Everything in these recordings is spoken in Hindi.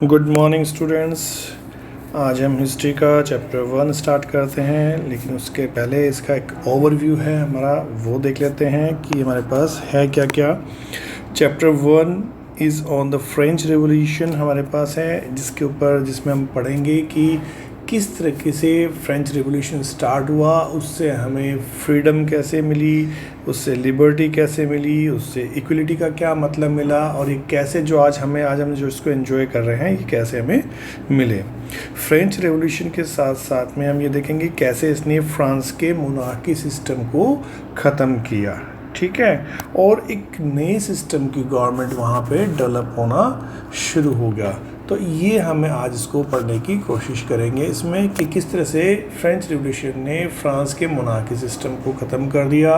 Good morning students. आज हम हिस्ट्री का चैप्टर 1 स्टार्ट करते हैं, लेकिन उसके पहले इसका एक ओवरव्यू है हमारा, वो देख लेते हैं कि हमारे पास है क्या क्या। Chapter 1 is on the French revolution हमारे पास है, जिसमें हम पढ़ेंगे कि किस तरीके से फ्रेंच रेवोल्यूशन स्टार्ट हुआ, उससे हमें फ्रीडम कैसे मिली, उससे लिबर्टी कैसे मिली, उससे इक्वलिटी का क्या मतलब मिला, और ये कैसे जो आज हम जो इसको एंजॉय कर रहे हैं ये कैसे हमें मिले। फ्रेंच रेवोल्यूशन के साथ साथ में हम ये देखेंगे कैसे इसने फ्रांस के मोनार्की सिस्टम को ख़त्म किया, ठीक है, और एक नए सिस्टम की गवर्नमेंट वहाँ पे डेवलप होना शुरू हो गया। तो ये हमें आज इसको पढ़ने की कोशिश करेंगे इसमें कि किस तरह से फ्रेंच रिवॉल्यूशन ने फ्रांस के मोनार्की सिस्टम को ख़त्म कर दिया,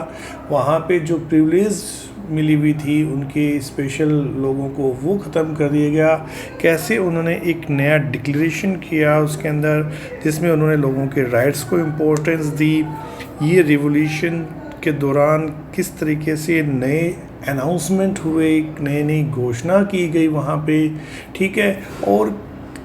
वहाँ पे जो प्रिविलेज मिली हुई थी उनके स्पेशल लोगों को वो ख़त्म कर दिया गया, कैसे उन्होंने एक नया डिक्लेरेशन किया उसके अंदर जिसमें उन्होंने लोगों के राइट्स को इम्पोर्टेंस दी। ये रिवॉल्यूशन के दौरान किस तरीके से नए अनाउंसमेंट हुए, नई नई घोषणा की गई वहाँ पे, ठीक है, और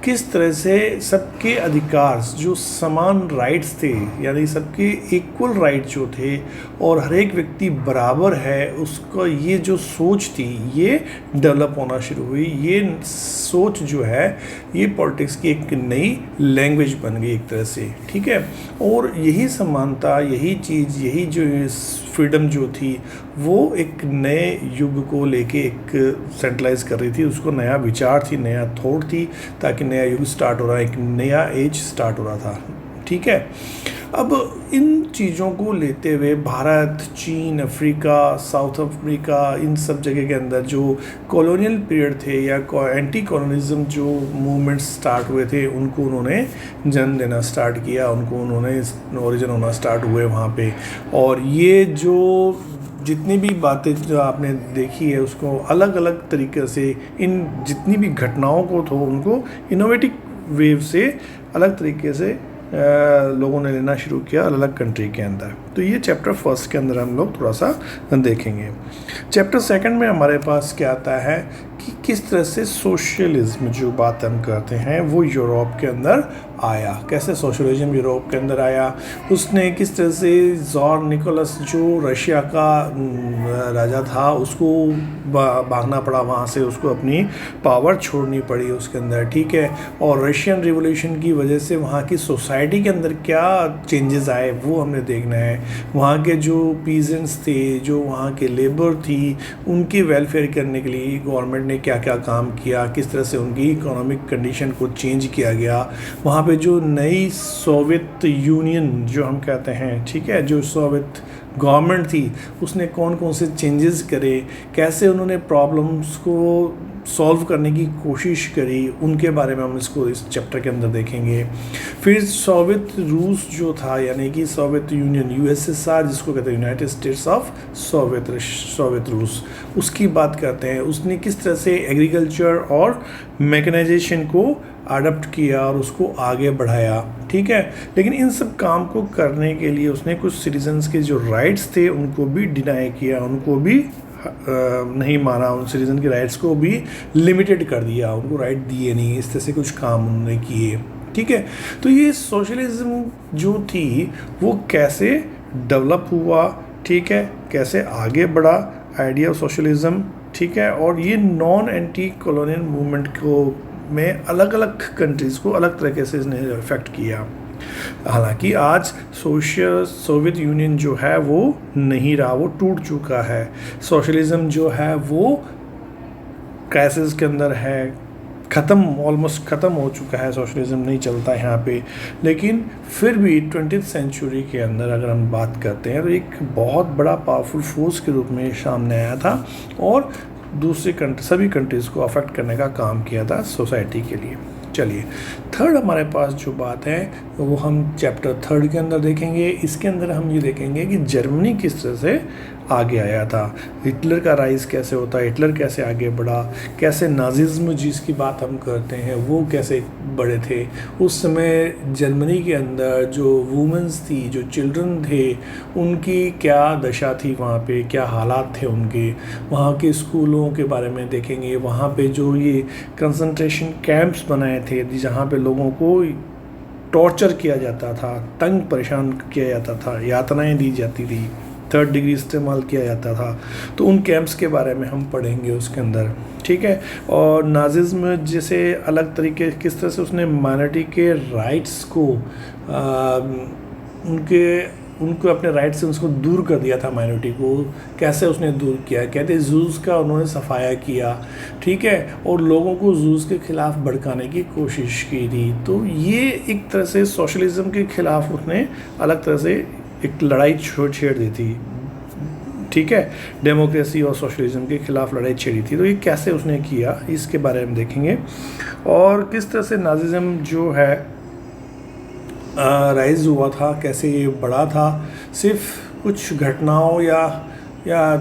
किस तरह से सबके अधिकार जो समान राइट्स थे, यानी सबके इक्वल राइट जो थे और हर एक व्यक्ति बराबर है, उसका ये जो सोच थी ये डेवलप होना शुरू हुई। ये सोच जो है ये पॉलिटिक्स की एक नई लैंग्वेज बन गई एक तरह से, ठीक है, और यही समानता, यही चीज़, यही जो फ्रीडम जो थी वो एक नए युग को लेके एक सेंट्रलाइज कर रही थी, उसको नया विचार थी, नया थॉट थी, ताकि नया युग स्टार्ट हो रहा है, एक नया एज स्टार्ट हो रहा था, ठीक है। अब इन चीज़ों को लेते हुए भारत, चीन, अफ्रीका, साउथ अफ्रीका, इन सब जगह के अंदर जो कॉलोनियल पीरियड थे या एंटी कॉलोनिज्म जो मूवमेंट्स स्टार्ट हुए थे उनको उन्होंने जन्म देना स्टार्ट किया, उन्होंने ओरिजिन होना स्टार्ट हुए वहाँ पे। और ये जो जितनी भी बातें जो आपने देखी है उसको अलग अलग तरीके से, इन जितनी भी घटनाओं को तो उनको इनोवेटिव वेव से अलग तरीके से लोगों ने लेना शुरू किया अलग अलग कंट्री के अंदर। तो ये चैप्टर 1 के अंदर हम लोग थोड़ा सा देखेंगे। चैप्टर 2 में हमारे पास क्या आता है कि किस तरह से सोशलिज्म जो बात हम करते हैं वो यूरोप के अंदर आया, कैसे सोशलिज्म यूरोप के अंदर आया, उसने किस तरह से ज़ार निकोलस जो रशिया का राजा था उसको भागना पड़ा वहाँ से, उसको अपनी पावर छोड़नी पड़ी उसके अंदर, ठीक है, और रशियन रिवॉल्यूशन की वजह से वहाँ की सोसाइटी के अंदर क्या चेंजेस आए वो हमने देखना है। वहाँ के जो पीजेंट्स थे, जो वहाँ के लेबर थी, उनकी वेलफेयर करने के लिए गवर्नमेंट ने क्या क्या काम किया, किस तरह से उनकी इकोनॉमिक कंडीशन को चेंज किया गया, वहाँ पे जो नई सोवियत यूनियन जो हम कहते हैं, ठीक है, जो सोवियत गवर्नमेंट थी उसने कौन कौन से चेंजेस करे, कैसे उन्होंने प्रॉब्लम्स को सॉल्व करने की कोशिश करी, उनके बारे में हम इसको इस चैप्टर के अंदर देखेंगे। फिर सोवियत रूस जो था, यानी कि सोवियत यूनियन यूएसएसआर जिसको कहते हैं यूनाइटेड स्टेट्स ऑफ सोवियत रूस, उसकी बात करते हैं। उसने किस तरह से एग्रीकल्चर और मैकेनाइजेशन को अडॉप्ट किया और उसको आगे बढ़ाया, ठीक है, लेकिन इन सब काम को करने के लिए उसने कुछ सिटीजन्स के जो राइट्स थे उनको भी डिनाई किया, उनको भी नहीं माना, उन सिटीजन के राइट्स को भी लिमिटेड कर दिया, उनको राइट दिए नहीं, इस तरह से कुछ काम उन्होंने किए, ठीक है। तो ये सोशलिज्म जो थी वो कैसे डेवलप हुआ, ठीक है, कैसे आगे बढ़ा आइडिया ऑफ सोशलिज्म, ठीक है, और ये नॉन एंटी कॉलोनियल मूवमेंट को में अलग अलग कंट्रीज़ को अलग तरीके से इसने इफेक्ट किया। हालांकि आज सोवियत यूनियन जो है वो नहीं रहा, वो टूट चुका है, सोशलिज्म जो है वो क्राइसिस के अंदर है, ऑलमोस्ट ख़त्म हो चुका है, सोशलिज्म नहीं चलता है यहाँ पे। लेकिन फिर भी 20th सेंचुरी के अंदर अगर हम बात करते हैं तो एक बहुत बड़ा पावरफुल फोर्स के रूप में सामने आया था और सभी कंट्रीज़ को अफेक्ट करने का काम किया था सोसाइटी के लिए। चलिए, थर्ड हमारे पास जो बात है वो हम चैप्टर 3 के अंदर देखेंगे। इसके अंदर हम ये देखेंगे कि जर्मनी किस तरह से आगे आया था। हिटलर का राइज कैसे होता है, हिटलर कैसे आगे बढ़ा, कैसे नाजिज्म जिसकी बात हम करते हैं वो कैसे बड़े थे। उस समय जर्मनी के अंदर जो वुमेंस थी, जो चिल्ड्रन थे, उनकी क्या दशा थी वहाँ पे, क्या हालात थे उनके। वहाँ के स्कूलों के बारे में देखेंगे, वहाँ पे जो ये कंसंट्रेशन कैंप्स बनाए थे जहाँ पे लोगों को टॉर्चर किया जाता था, तंग परेशान किया जाता था, यातनाएं दी जाती थी, 3rd डिग्री इस्तेमाल किया जाता था। तो उन कैंप्स के बारे में हम पढ़ेंगे उसके अंदर, ठीक है। और नाजिज्म जैसे अलग तरीके किस तरह से उसने माइनॉरिटी के राइट्स को उनको अपने राइट से उसको दूर कर दिया था। माइनॉरिटी को कैसे उसने दूर किया, कहते जूस का उन्होंने सफाया किया, ठीक है, और लोगों को जूस के खिलाफ भड़काने की कोशिश की थी। तो ये एक तरह से सोशलिज्म के खिलाफ उसने अलग तरह से एक लड़ाई छेड़ दी थी, ठीक है, डेमोक्रेसी और सोशलिज्म के खिलाफ लड़ाई छेड़ी थी। तो ये कैसे उसने किया इसके बारे में देखेंगे, और किस तरह से नाजिज्म जो है राइज हुआ था, कैसे ये बड़ा था। सिर्फ कुछ घटनाओं या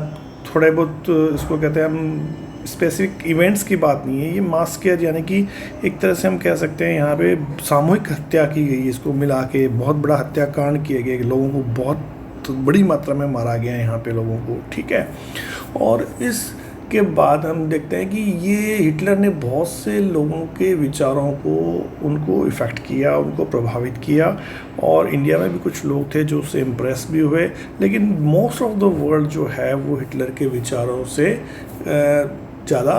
थोड़े बहुत इसको कहते हैं हम स्पेसिफिक इवेंट्स की बात नहीं है, ये मास केयर, यानी कि एक तरह से हम कह सकते हैं यहाँ पे सामूहिक हत्या की गई। इसको मिला के बहुत बड़ा हत्याकांड किए गए, लोगों को बहुत बड़ी मात्रा में मारा गया यहाँ पे लोगों को, ठीक है। और इसके बाद हम देखते हैं कि ये हिटलर ने बहुत से लोगों के विचारों को उनको इफ़ेक्ट किया, उनको प्रभावित किया, और इंडिया में भी कुछ लोग थे जो उससे इम्प्रेस भी हुए। लेकिन मोस्ट ऑफ द वर्ल्ड जो है वो हिटलर के विचारों से ज़्यादा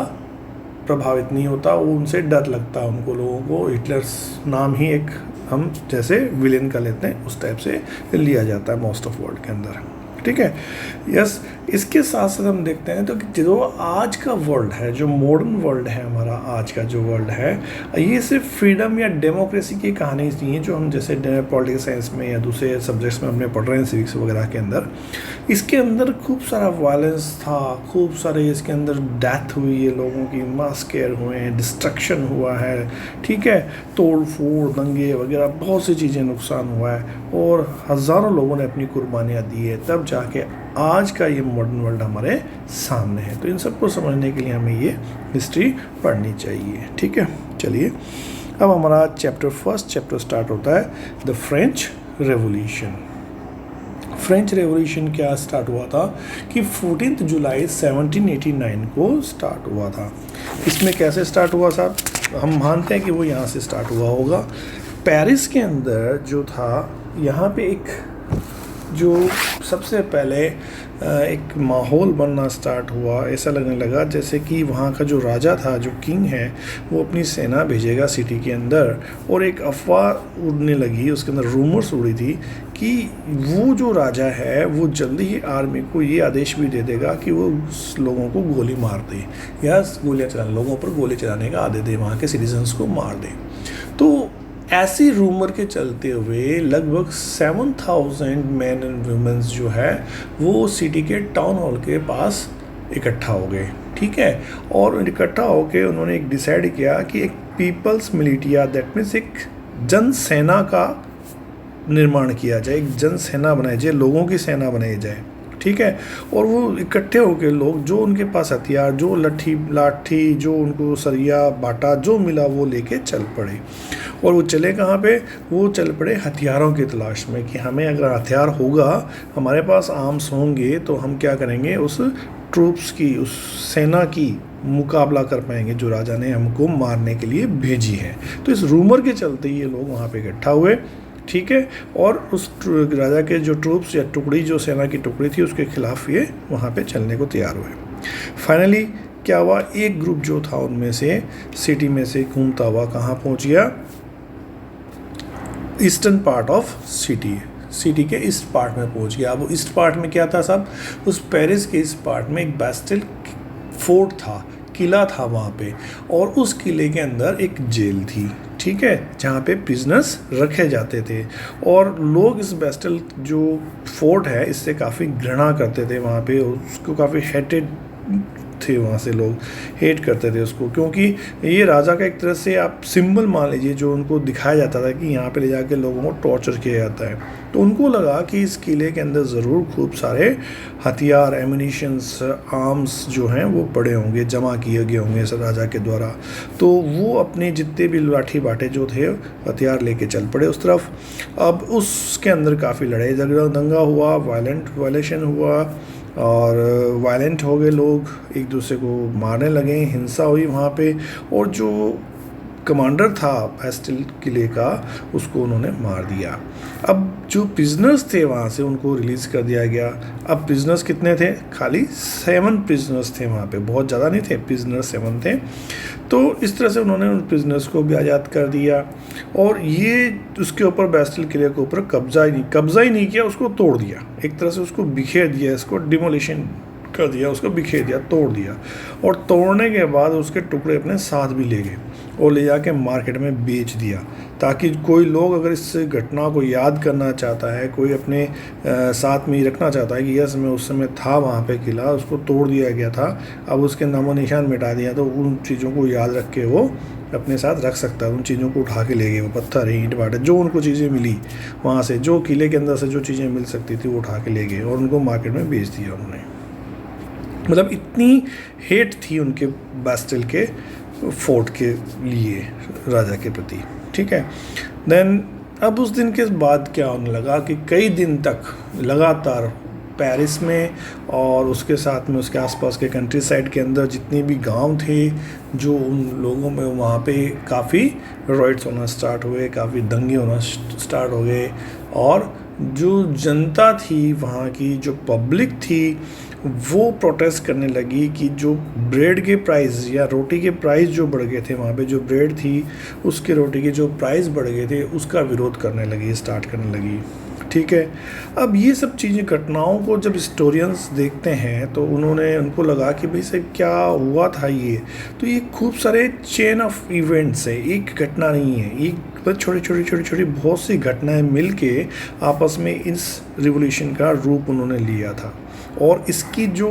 प्रभावित नहीं होता, वो उनसे डर लगता है उनको, लोगों को। हिटलर नाम ही एक हम जैसे विलेन का लेते हैं उस टाइप से लिया जाता है मोस्ट ऑफ वर्ल्ड के अंदर, ठीक है। यस, इसके साथ साथ हम देखते हैं तो कि जो आज का वर्ल्ड है, जो मॉडर्न वर्ल्ड है हमारा, आज का जो वर्ल्ड है, ये सिर्फ फ्रीडम या डेमोक्रेसी की कहानी नहीं है जो हम जैसे पॉलिटिकल साइंस में या दूसरे सब्जेक्ट्स में हमने पढ़ रहे हैं, सिविक्स वगैरह के अंदर। इसके अंदर खूब सारा वायलेंस था, खूब सारे इसके अंदर डेथ हुई है, लोगों की मास केयर हुए हैं, डिस्ट्रक्शन हुआ है, ठीक है, तोड़ फोड़, दंगे वगैरह बहुत सी चीज़ें नुकसान हुआ है, और हज़ारों लोगों ने अपनी कुर्बानियाँ दी है, तब जाके आज का ये मॉडर्न वर्ल्ड हमारे सामने है। तो इन सबको समझने के लिए हमें ये हिस्ट्री पढ़नी चाहिए, ठीक है। चलिए, अब हमारा फर्स्ट चैप्टर स्टार्ट होता है, the French revolution. French revolution क्या स्टार्ट हुआ था कि 14 जुलाई 1789 को स्टार्ट हुआ था। इसमें कैसे स्टार्ट हुआ साहब, हम मानते हैं कि वो यहाँ से स्टार्ट हुआ होगा। पेरिस के अंदर जो था, यहाँ पे एक जो सबसे पहले एक माहौल बनना स्टार्ट हुआ। ऐसा लगने लगा जैसे कि वहाँ का जो राजा था, जो किंग है, वो अपनी सेना भेजेगा सिटी के अंदर, और एक अफवाह उड़ने लगी, उसके अंदर रूमर्स उड़ी थी कि वो जो राजा है वो जल्दी ही आर्मी को ये आदेश भी दे देगा कि वो लोगों को गोली मार दे, या गोलियाँ चलाने, लोगों पर गोली चलाने का आदेश दे, वहाँ के सिटीजन्स को मार दे। तो ऐसी रूमर के चलते हुए लगभग 7000 मैन एंड वुमेन्स जो है वो सिटी के टाउन हॉल के पास इकट्ठा हो गए, ठीक है। और इकट्ठा होकर उन्होंने एक डिसाइड किया कि एक पीपल्स मिलिटिया, दैट मीन्स एक जन सेना का निर्माण किया जाए, एक जन सेना बनाई जाए, लोगों की सेना बनाई जाए, ठीक है। और वो इकट्ठे होकर लोग, जो उनके पास हथियार, जो लाठी, जो उनको सरिया बाटा जो मिला, वो लेके चल पड़े। और वो चले कहाँ पे, वो चल पड़े हथियारों की तलाश में, कि हमें अगर हथियार होगा, हमारे पास आर्म्स होंगे, तो हम क्या करेंगे, उस ट्रूप्स की, उस सेना की मुकाबला कर पाएंगे जो राजा ने हमको मारने के लिए भेजी है। तो इस रूमर के चलते ये लोग वहाँ पे इकट्ठा हुए, ठीक है। और उस राजा के जो ट्रूप्स या टुकड़ी, जो सेना की टुकड़ी थी, उसके खिलाफ ये वहाँ पे चलने को तैयार हुए। फाइनली क्या हुआ, एक ग्रुप जो था उनमें से सिटी में से घूमता हुआ कहाँ पहुँच गया, ईस्टर्न पार्ट ऑफ सिटी के ईस्ट पार्ट में पहुँच गया। अब वो ईस्ट पार्ट में क्या था साहब, उस पेरिस के ईस्ट पार्ट में एक बेस्टिल फोर्ट था, किला था वहाँ पे, और उस किले के अंदर एक जेल थी, ठीक है, जहाँ पे प्रिजनर्स रखे जाते थे। और लोग इस बेस्टिल जो फोर्ट है इससे काफ़ी घृणा करते थे, वहाँ पे उसको काफ़ी हेटेड थे वहाँ से लोग, हेट करते थे उसको, क्योंकि ये राजा का एक तरह से आप सिंबल मान लीजिए जो उनको दिखाया जाता था कि यहाँ पे ले जाके लोगों को टॉर्चर किया जाता है। तो उनको लगा कि इस किले के अंदर ज़रूर खूब सारे हथियार, एमिनिशंस, आर्म्स जो हैं वो पड़े होंगे, जमा किए गए होंगे इस राजा के द्वारा। तो वो अपने जितने भी लाठी बाटे जो थे हथियार लेके चल पड़े उस तरफ। अब उसके अंदर काफ़ी लड़ाई झगड़ा दंगा हुआ, वायलेशन हुआ और वायलेंट हो गए लोग, एक दूसरे को मारने लगे, हिंसा हुई वहाँ पे। और जो कमांडर था बैस्टिल किले का, उसको उन्होंने मार दिया। अब जो प्रिजनर्स थे वहाँ से उनको रिलीज़ कर दिया गया। अब प्रिजनर्स कितने थे? खाली 7 प्रिजनर्स थे वहाँ पे, बहुत ज़्यादा नहीं थे, प्रिजनर्स 7 थे। तो इस तरह से उन्होंने उन प्रिजनर्स को भी आज़ाद कर दिया और ये उसके ऊपर बैस्टिल किले के ऊपर कब्जा ही नहीं किया, उसको तोड़ दिया, एक तरह से उसको बिखेर दिया, इसको डिमोलिशन कर दिया, उसको बिखेर दिया, तोड़ दिया। और तोड़ने के बाद उसके टुकड़े अपने साथ भी ले गए और ले जाके मार्केट में बेच दिया, ताकि कोई लोग अगर इस घटना को याद करना चाहता है, कोई अपने साथ में ही रखना चाहता है कि यस मैं उस समय था वहाँ पे किला, उसको तोड़ दिया गया था, अब उसके नामो निशान मिटा दिया, तो उन चीज़ों को याद रख के वो अपने साथ रख सकता है। उन चीज़ों को उठा के ले गए, वो पत्थर, ईंट बाटे, जो उनको चीज़ें मिली वहाँ से, जो किले के अंदर से जो चीज़ें मिल सकती थी वो उठा के ले गए और उनको मार्केट में बेच दिया उन्होंने। मतलब इतनी हेट थी उनके बैस्टिल के फोर्ट के लिए राजा के प्रति, ठीक है। देन अब उस दिन के बाद क्या होने लगा कि कई दिन तक लगातार पेरिस में और उसके साथ में उसके आसपास के कंट्री साइड के अंदर जितने भी गांव थे, जो उन लोगों में वहाँ पे काफ़ी रॉयट्स होना स्टार्ट हुए, काफ़ी दंगे होना स्टार्ट हो गए। और जो जनता थी वहाँ की, जो पब्लिक थी, वो प्रोटेस्ट करने लगी कि जो ब्रेड के प्राइस या रोटी के प्राइस जो बढ़ गए थे, वहाँ पे जो ब्रेड थी उसके रोटी के जो प्राइस बढ़ गए थे उसका विरोध करने लगी, स्टार्ट करने लगी, ठीक है। अब ये सब चीज़ें, घटनाओं को जब हिस्टोरियंस देखते हैं तो उनको लगा कि भाई से क्या हुआ था ये, तो ये खूब सारे चेन ऑफ इवेंट्स है, एक घटना नहीं है, एक छोटी बहुत सी घटनाएं मिलके आपस में इस रिवॉल्यूशन का रूप उन्होंने लिया था। और इसकी जो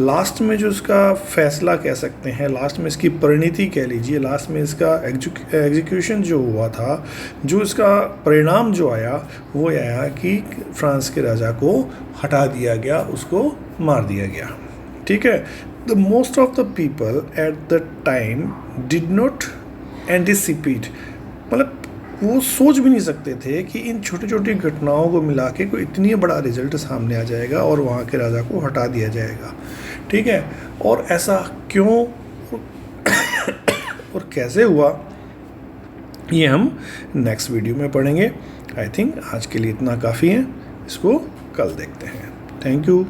लास्ट में जो इसका फैसला कह सकते हैं, लास्ट में इसकी परिणति कह लीजिए, लास्ट में इसका एग्जीक्यूशन जो हुआ था, जो इसका परिणाम जो आया वो आया कि फ्रांस के राजा को हटा दिया गया, उसको मार दिया गया, ठीक है। The most of the people at the time did not anticipate, मतलब वो सोच भी नहीं सकते थे कि इन छोटी छोटी घटनाओं को मिला के कोई इतनी बड़ा रिजल्ट सामने आ जाएगा और वहाँ के राजा को हटा दिया जाएगा, ठीक है। और ऐसा क्यों और कैसे हुआ ये हम नेक्स्ट वीडियो में पढ़ेंगे। आई थिंक आज के लिए इतना काफ़ी है, इसको कल देखते हैं। Thank you.